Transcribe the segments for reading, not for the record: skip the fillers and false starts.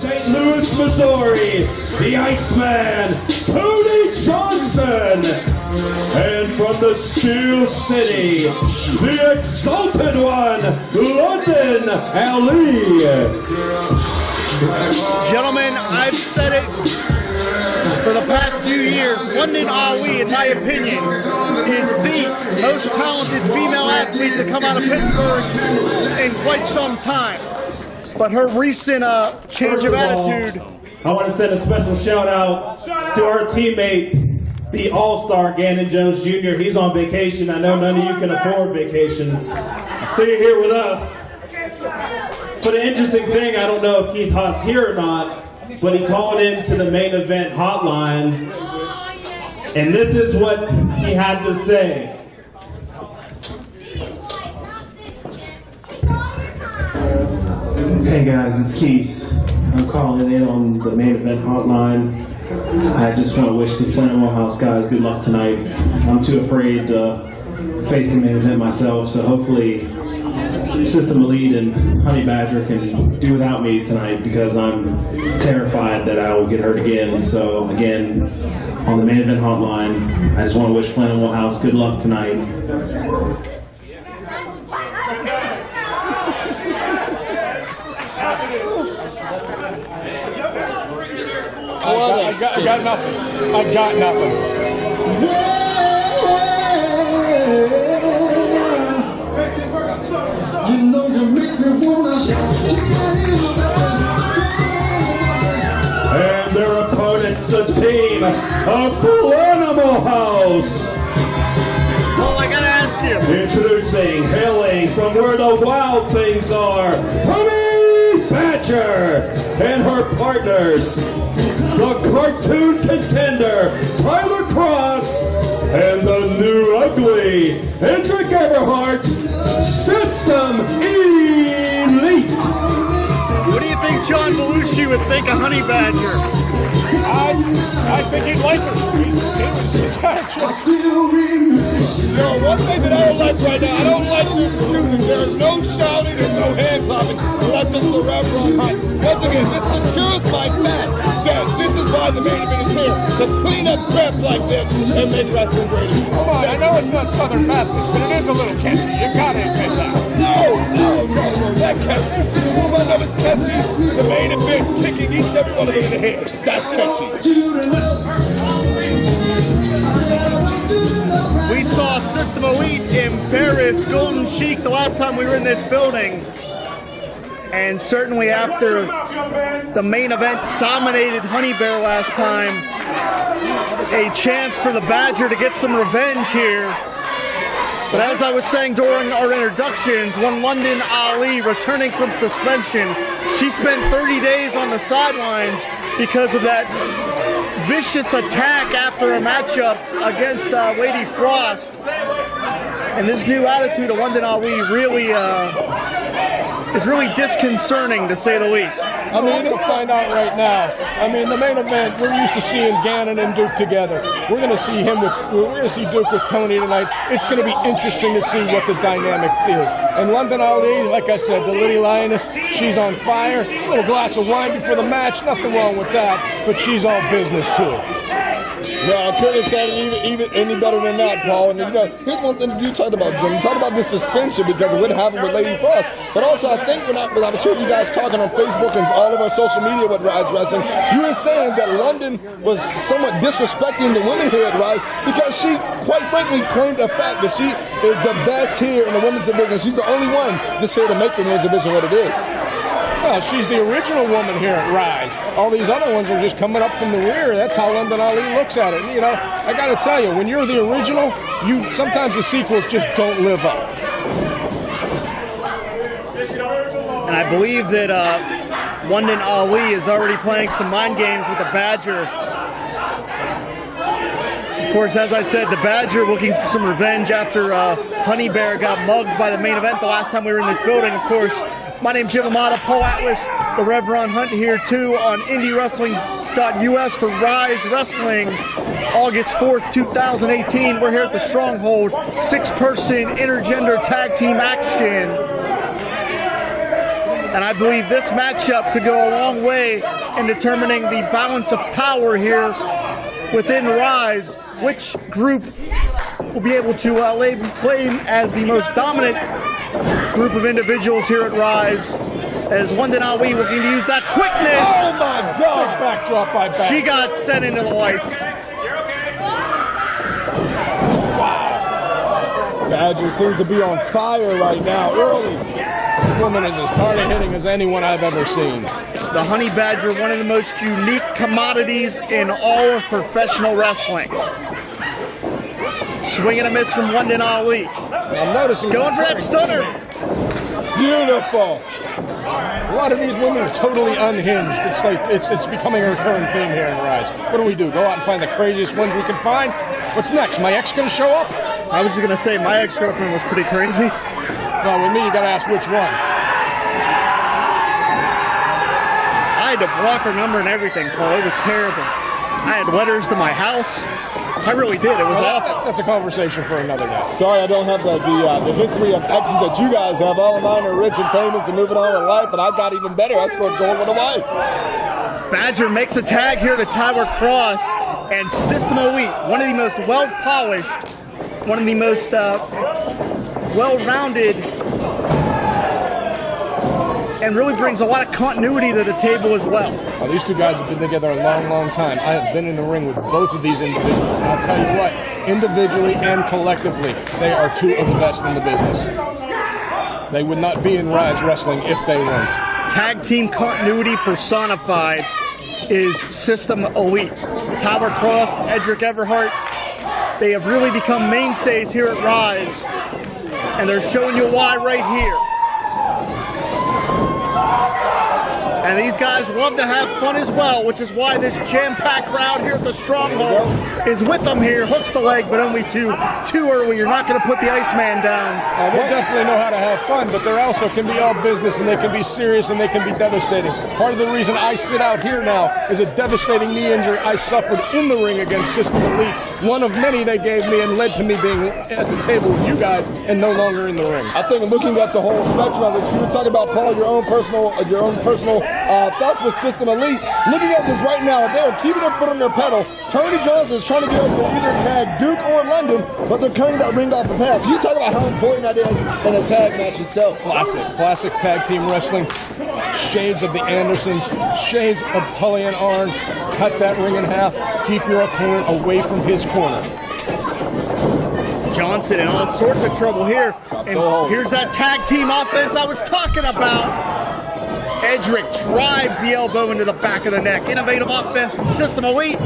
St. Louis, Missouri, the Iceman, Tony Johnson. And from the Steel City, the exalted one, Londyn Ali. Gentlemen, I've said it for the past few years. Londyn Ali, in my opinion, is the most talented female athlete to come out of Pittsburgh in quite some time. But her recent change of attitude. I want to send a special shout out to our teammate, the all-star Ganon Jones Jr. He's on vacation. I know none of you can afford vacations, so you're here with us. But an interesting thing, I don't know if Keith Haught's here or not, but he called into the main event hotline, and this is what he had to say. Hey guys, it's Keith. I'm calling in on the main event hotline. I just want to wish the Flanimal House guys good luck tonight. I'm too afraid to face the main event myself, so hopefully System Elite and Honey Badger can do without me tonight, because I'm terrified that I will get hurt again. So again, on the main event hotline, I just want to wish Flanimal House good luck tonight. I got nothing. I got nothing. You know you make me wanna. And their opponents, the team of Flanimal House. Well, I gotta ask you. Introducing, hailing from where the wild things are, Promis Badger and her partners, the cartoon contender, Tyler Cross, and the new ugly, Edric Everhart, System Elite. What do you think John Belushi would think of Honey Badger? I think he'd like her. He's kind of just... You know, one thing that I don't like right now, I don't like this music. There is no shouting and no hand clapping unless it's the Reverend Hunt. Once again, this secures my bet that this is why the main event is here. To clean up crap like this and make wrestling great. Come on, I know it's not Southern Baptist, but it is a little catchy. You gotta admit that. No, that catchy. I know it's catchy. The main event kicking each and every one of them in the head. That's catchy. We saw System Elite embarrass Golden Sheik the last time we were in this building. And certainly after the main event dominated Honey Bear last time, a chance for the Badger to get some revenge here. But as I was saying during our introductions, when Londyn Ali returning from suspension, she spent 30 days on the sidelines because of that vicious attack after a matchup against Lady Frost. And this new attitude of Londyn Ali really is really disconcerting, to say the least. I mean, we're going to find out right now. I mean, the main event, we're used to seeing Ganon and Duke together. We're going to see Duke with Tony tonight. It's going to be interesting to see what the dynamic is. And Londyn Ali, like I said, the Lady Lioness, she's on fire. A little glass of wine before the match, nothing wrong with that. But she's all business too. No, I couldn't have said it even any better than that, Paul. And you know, here's one thing that you talked about, Jim. You talked about this suspension because of what happened with Lady Frost. But also, I think when I was hearing you guys talking on Facebook and all of our social media with Ryse Wrestling, you were saying that Londyn was somewhat disrespecting the women here at Ryse because she, quite frankly, claimed the fact that she is the best here in the women's division. She's the only one that's here to make the women's division what it is. Well, she's the original woman here at Ryse. All these other ones are just coming up from the rear. That's how Londyn Ali looks at it. And, you know, I got to tell you, when you're the original, sometimes the sequels just don't live up. And I believe that Londyn Ali is already playing some mind games with the Badger. Of course, as I said, the Badger looking for some revenge after Honey Bear got mugged by the main event the last time we were in this building. Of course, my name's Jim Amata, Paul Atlas, the Reverend Hunt here too on IndyWrestling.us for Ryse Wrestling August 4th, 2018. We're here at the Stronghold, 6-person intergender tag team action. And I believe this matchup could go a long way in determining the balance of power here within Ryse. Which group will be able to lay claim as the most dominant group of individuals here at Ryse, as Londyn Ali looking to use that quickness. Oh my God! Backdrop by back. She got sent into the lights. Badger seems to be on fire right now, early. This woman is as hard at hitting as anyone I've ever seen. The Honey Badger, one of the most unique commodities in all of professional wrestling. Swing and a miss from Londyn Ali. I'm noticing. Going for that stunner. Beautiful. A lot of these women are totally unhinged. It's like it's becoming a recurring theme here in Ryse. What do? Go out and find the craziest ones we can find? What's next? My ex gonna show up? I was just gonna say my ex-girlfriend was pretty crazy. No, with me you gotta ask which one. I had to block her number and everything, Paul. It was terrible. I had letters to my house. I really did. It was awful. That's a conversation for another day. Sorry, I don't have the history of exes that you guys have. All of mine are rich and famous and moving on in life, but I've got even better. I scored gold with a wife. Badger makes a tag here to Tower Cross, and System Elite, one of the most well-polished, one of the most well-rounded, and really brings a lot of continuity to the table as well. Well, these two guys have been together a long, long time. I have been in the ring with both of these individuals. And I'll tell you what, individually and collectively, they are two of the best in the business. They would not be in Ryse Wrestling if they weren't. Tag team continuity personified is System Elite. Tower Cross, Edric Everhart, they have really become mainstays here at Ryse, and they're showing you why right here. And these guys love to have fun as well, which is why this jam-packed crowd here at the Stronghold is with them here. Hooks the leg, but only too early. You're not going to put the Iceman down. They definitely know how to have fun, but they also can be all business, and they can be serious, and they can be devastating. Part of the reason I sit out here now is a devastating knee injury I suffered in the ring against System Elite. One of many they gave me and led to me being at the table with you guys and no longer in the ring. I think looking at the whole spectrum of this, you were talking about, Paul, your own personal thoughts with System Elite. Looking at this right now, they're keeping their foot on their pedal. Tony Johnson is trying to get over to either tag Duke or Londyn, but they're cutting that ring off the path. Can you talk about how important that is in a tag match itself? Classic tag team wrestling. Shades of the Andersons, shades of Tully and Arn. Cut that ring in half. Keep your opponent away from his corner. Johnson in all sorts of trouble here. And here's that tag team offense I was talking about. Edric drives the elbow into the back of the neck. Innovative offense from System Elite.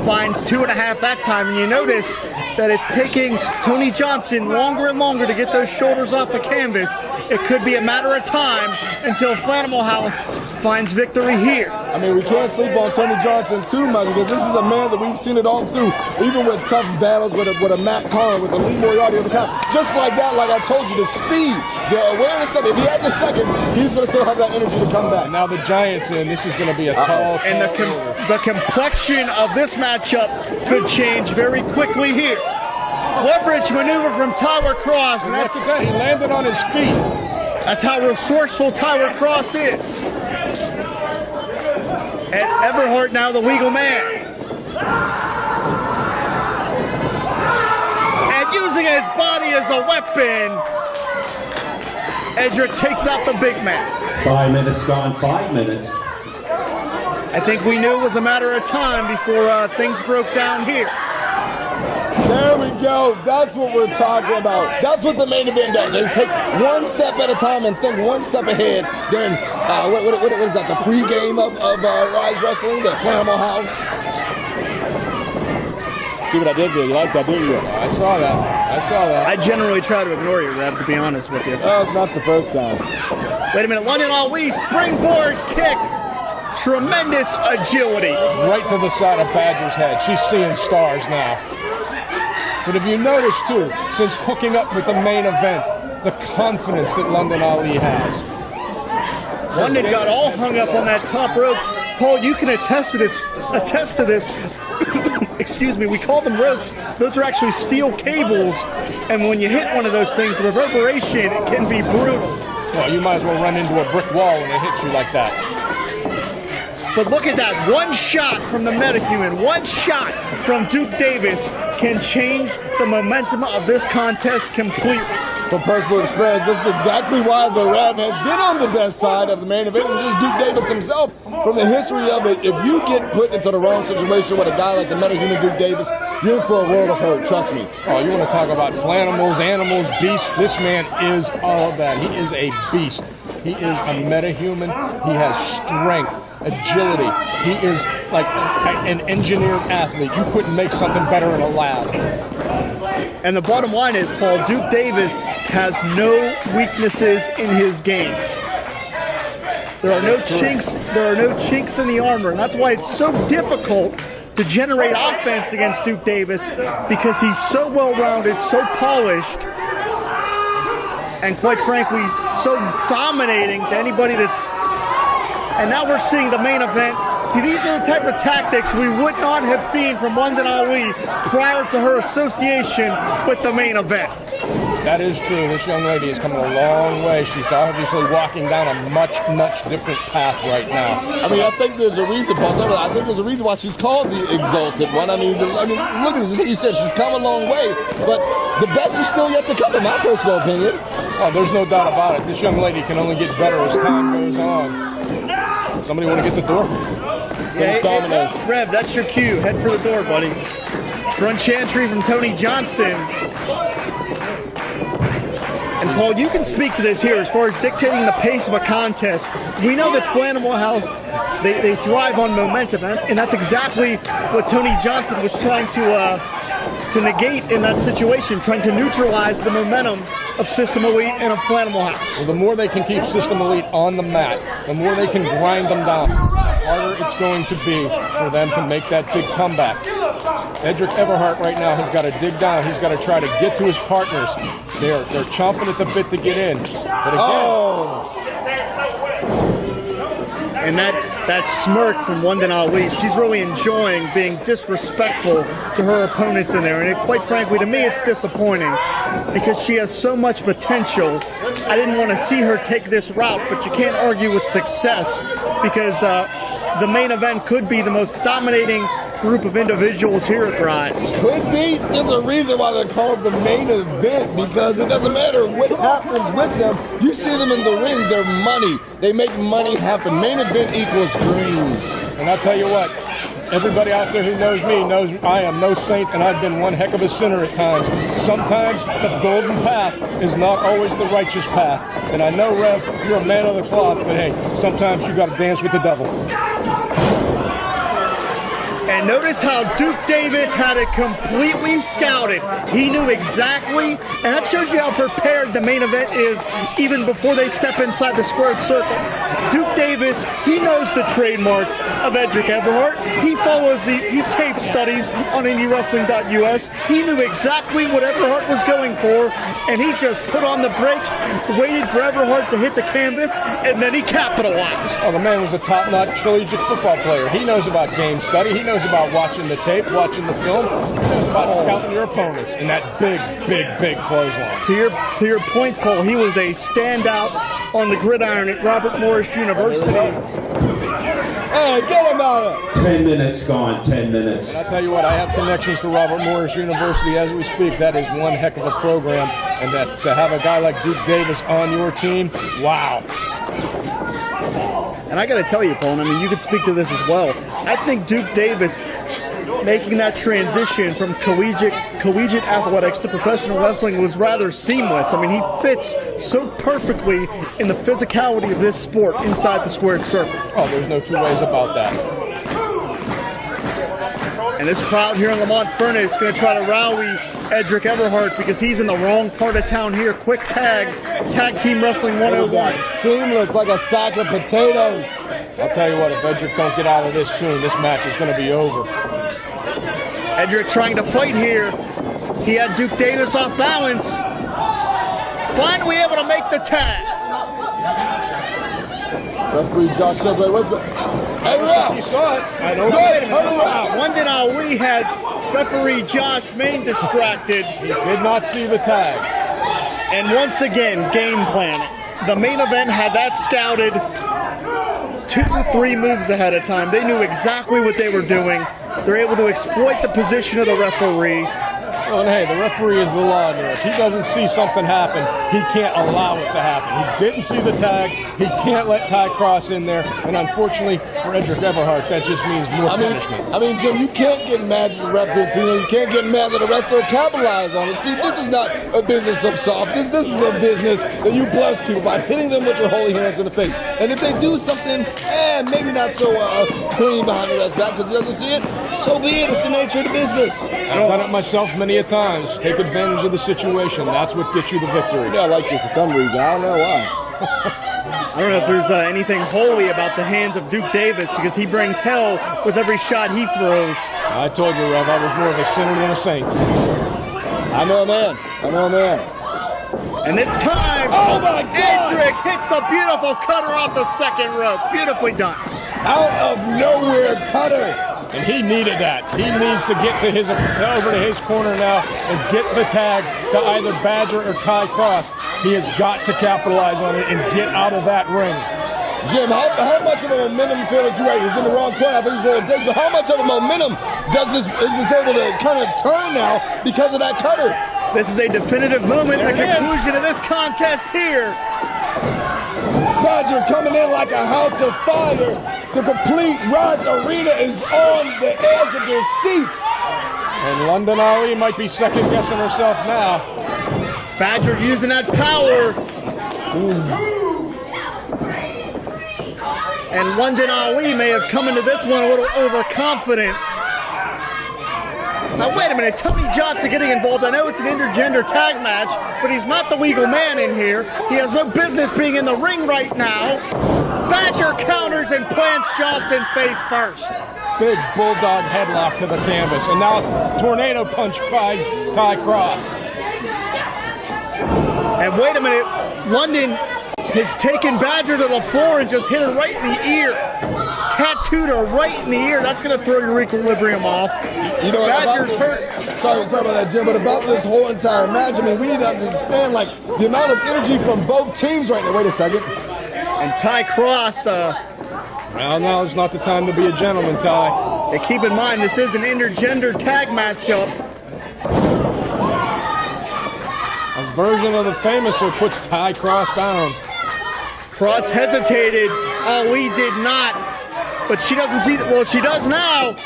Finds 2.5 that time. And you notice that it's taking Tony Johnson longer and longer to get those shoulders off the canvas. It could be a matter of time until Flanimal House finds victory here. I mean, we can't sleep on Tony Johnson too much, because this is a man that we've seen it all through, even with tough battles with a Matt Collin, with a Lee Moriarty at the top. Just like that, like I told you, the speed, the awareness of it. If he has a second, he's going to still have that energy to come back. And now the Giants in. This is going to be a tall And the complexion of this matchup could change very quickly here. Leverage maneuver from Tower Cross. And that's the guy. He landed on his feet. That's how resourceful Tower Cross is. And Everhart now the legal man. And using his body as a weapon, Edric takes out the big man. 5 minutes gone, 5 minutes. I think we knew it was a matter of time before things broke down here. There we go. That's what we're talking about. That's what the main event does. Is take one step at a time and think one step ahead. Then, what is that? The pregame of Ryse Wrestling, the Flanimal House. See what I did there? You like that, didn't you? I saw that. I generally try to ignore you, Rev, to be honest with you. Oh, it's not the first time. Wait a minute. Londyn Ali, springboard kick. Tremendous agility. Right to the side of Badger's head. She's seeing stars now. But if you notice, too, since hooking up with the main event, the confidence that Londyn Ali has. Londyn got all hung up on that top rope. Paul, you can attest to this. Excuse me, we call them ropes. Those are actually steel cables. And when you hit one of those things, the reverberation, it can be brutal. Well, you might as well run into a brick wall when it hits you like that. But look at that. One shot from the metahuman, one shot from Duke Davis can change the momentum of this contest completely. From personal experience, this is exactly why the Rev has been on the best side of the main event. And just Duke Davis himself, from the history of it, if you get put into the wrong situation with a guy like the metahuman Duke Davis, you're for a world of hurt, trust me. Oh, you want to talk about flanimals, animals, beasts? This man is all of that. He is a beast. He is a metahuman. He has strength, agility. He is like an engineered athlete. You couldn't make something better in a lab. And the bottom line is, Paul, Duke Davis has no weaknesses in his game. There are no chinks in the armor, and that's why it's so difficult to generate offense against Duke Davis, because he's so well-rounded, so polished, and quite frankly, so dominating to anybody that's... And now we're seeing the main event. See, these are the type of tactics we would not have seen from Londyn Ali prior to her association with the main event. That is true. This young lady is coming a long way. She's obviously walking down a much, much different path right now. I mean, I think there's a reason, Paul. I think there's a reason why she's called the Exalted One. I mean, look at this. You said she's come a long way, but the best is still yet to come, in my personal opinion. Oh, there's no doubt about it. This young lady can only get better as time goes on. Somebody want to get the door? Yeah, Rev, that's your cue. Head for the door, buddy. Front chantry from Tony Johnson. And Paul, you can speak to this here as far as dictating the pace of a contest. We know that Flanimal House, they thrive on momentum, and that's exactly what Tony Johnson was trying to negate in that situation, trying to neutralize the momentum of System Elite and of Flanimal House. Well, the more they can keep System Elite on the mat, the more they can grind them down, the harder it's going to be for them to make that big comeback. Edric Everhart right now has got to dig down. He's got to try to get to his partners. They're chomping at the bit to get in. But again, and that smirk from Londyn Ali, she's really enjoying being disrespectful to her opponents in there. And quite frankly, to me, it's disappointing because she has so much potential. I didn't want to see her take this route, but you can't argue with success because the main event could be the most dominating group of individuals here at Ryse. Could be. There's a reason why they're called the main event, because it doesn't matter what happens with them. You see them in the ring, they're money. They make money happen. Main event equals green. And I'll tell you what, everybody out there who knows me knows I am no saint, and I've been one heck of a sinner at times. Sometimes the golden path is not always the righteous path. And I know, Rev, you're a man of the cloth, but hey, sometimes you got to dance with the devil. And notice how Duke Davis had it completely scouted. He knew exactly, and that shows you how prepared the main event is even before they step inside the squared circle. Duke Davis, he knows the trademarks of Edric Everhart. He tape studies on IndyWrestling.us. He knew exactly what Everhart was going for, and he just put on the brakes, waited for Everhart to hit the canvas, and then he capitalized. Oh, the man was a top-notch collegiate football player. He knows about game study. He knows about watching the tape, watching the film. He knows about scouting your opponents in that big clothesline. To your point, Paul, he was a standout on the gridiron at Robert Morris University. Hey, get him out of it. 10 minutes gone, 10 minutes. And I tell you what, I have connections to Robert Morris University as we speak. That is one heck of a program. And that to have a guy like Duke Davis on your team, wow. And I got to tell you, Paul, I mean, you could speak to this as well. I think Duke Davis making that transition from collegiate athletics to professional wrestling was rather seamless. I mean, he fits so perfectly in the physicality of this sport inside the squared circle. Oh, there's no two ways about that. And this crowd here in Lamont Furnace is going to try to rally Edric Everhart because he's in the wrong part of town here. Quick tags, Tag Team Wrestling 101. Seamless like a sack of potatoes. I'll tell you what, if Edric don't get out of this soon, this match is going to be over. Edric trying to fight here. He had Duke Davis off balance. Finally able to make the tag. Referee Josh says, wait, what's Hey, Ralph! You saw it. I know. Wait a minute. Londyn Ali had referee Josh Main distracted. He did not see the tag. And once again, game planning. The main event had that scouted 2-3 moves ahead of time. They knew exactly what they were doing. They're able to exploit the position of the referee. Well, and hey, the referee is the law here. If he doesn't see something happen, he can't allow it to happen. He didn't see the tag. He can't let Ty Cross in there. And unfortunately for Edric Everhart, that just means more punishment. I mean, Jim, you can't get mad at the ref. You can't get mad that the wrestler capitalized on it. See, this is not a business of softness. This is a business that you bless people by hitting them with your holy hands in the face. And if they do something, maybe not so clean behind the ref's back because he doesn't see it, so be it. It's the nature of the business. I've done it myself many a times. Take advantage of the situation. That's what gets you the victory. Yeah, I like you for some reason. I don't know why. I don't know if there's anything holy about the hands of Duke Davis because he brings hell with every shot he throws. I told you, Rev, I was more of a sinner than a saint. I know a man. And this time, oh my God! Edric hits the beautiful cutter off the second rope. Beautifully done. Out of nowhere cutter. And he needed that. He needs to get to over to his corner now and get the tag to either Badger or Ty Cross. He has got to capitalize on it and get out of that ring. Jim, how much of a momentum you feel that you're right? He's in the wrong corner. I think he's rolling days, but how much of a momentum is this able to kind of turn now because of that cutter? This is a definitive moment, the conclusion of this contest here. Badger coming in like a house of fire. The complete Ryse Arena is on the edge of their seats. And Londyn Ali might be second guessing herself now. Badger using that power. And Londyn Ali may have come into this one a little overconfident. Now wait a minute, Tony Johnson getting involved. I know it's an intergender tag match, but he's not the legal man in here. He has no business being in the ring right now. Badger counters and plants Johnson face first. Big bulldog headlock to the canvas. And now tornado punch by Ty Cross. And wait a minute, Londyn has taken Badger to the floor and just hit her right in the ear. Tattooed her right in the ear. That's going to throw your equilibrium off. You know, Badger's hurt. Sorry about that, Jim, but about this whole entire match, I mean, we need to understand, like, the amount of energy from both teams right now. Wait a second. And Ty Cross, well, now is not the time to be a gentleman, Ty. and keep in mind, this is an intergender tag matchup. A version of the Famouser puts Ty Cross down. Cross hesitated. Ali did not. But she doesn't see that. Well, she does now.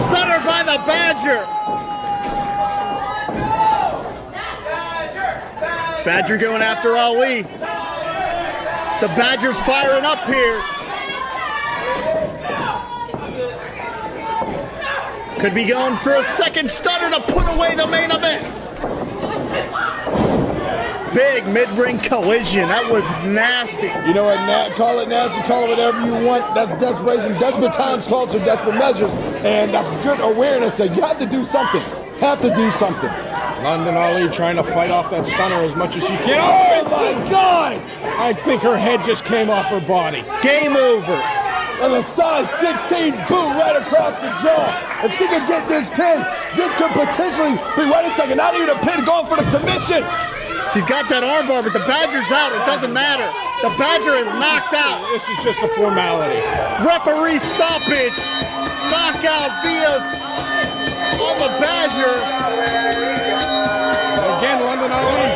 Stunner by the Badger. Badger going after Ali. The Badger's firing up here. Could be going for a second stunner to put away the main event. Big mid-ring collision. That was nasty. You know what? Call it nasty, call it whatever you want. That's desperation. Desperate times calls for desperate measures, and that's good awareness that you have to do something. Londyn Ali trying to fight off that stunner as much as she can. Oh my God! I think her head just came off her body. Game over. And a size 16 boot right across the jaw. If she could get this pin, this could potentially be, wait a second, not even a pin, going for the submission. She's got that armbar, but the Badger's out. It doesn't matter. The Badger is knocked out. This is just a formality. Referee stoppage. Knockout via on the Badger. Again, Londyn Ali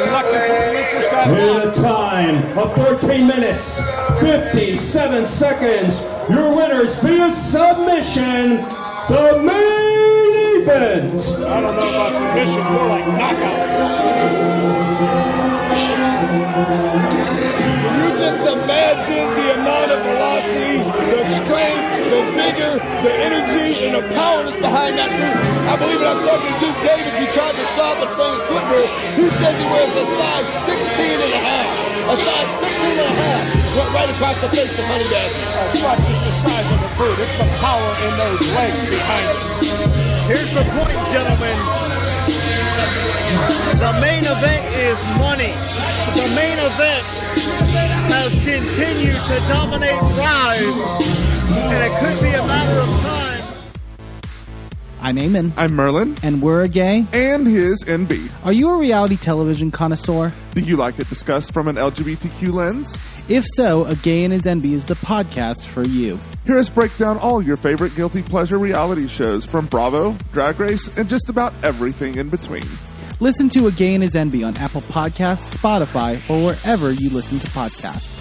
reluctant to relinquish that. With a time of 13 minutes, 57 seconds, your winners via submission, the main event. I don't know about submission, more like knockout. Can you just imagine the amount of velocity, the strength, the vigor, the energy, and the power that's behind that boot? I believe when I was talking to Duke Davis, we tried to solve the player's footwear. He says he wears a size 16 and a half. A size 16 and a half. Went right across the face of Honey Badger. It's not just the size of the boot, it's the power in those legs behind it. Here's the point, gentlemen. The main event is money. The main event has continued to dominate Ryse, and it could be a matter of time. I'm Eamon. I'm Merlin. And we're a gay. And his NB. Are you a reality television connoisseur? Do you like it discussed from an LGBTQ lens? If so, A Gay and His NB is the podcast for you. Hear us break down all your favorite guilty pleasure reality shows from Bravo, Drag Race, and just about everything in between. Listen to A Gay and His NB on Apple Podcasts, Spotify, or wherever you listen to podcasts.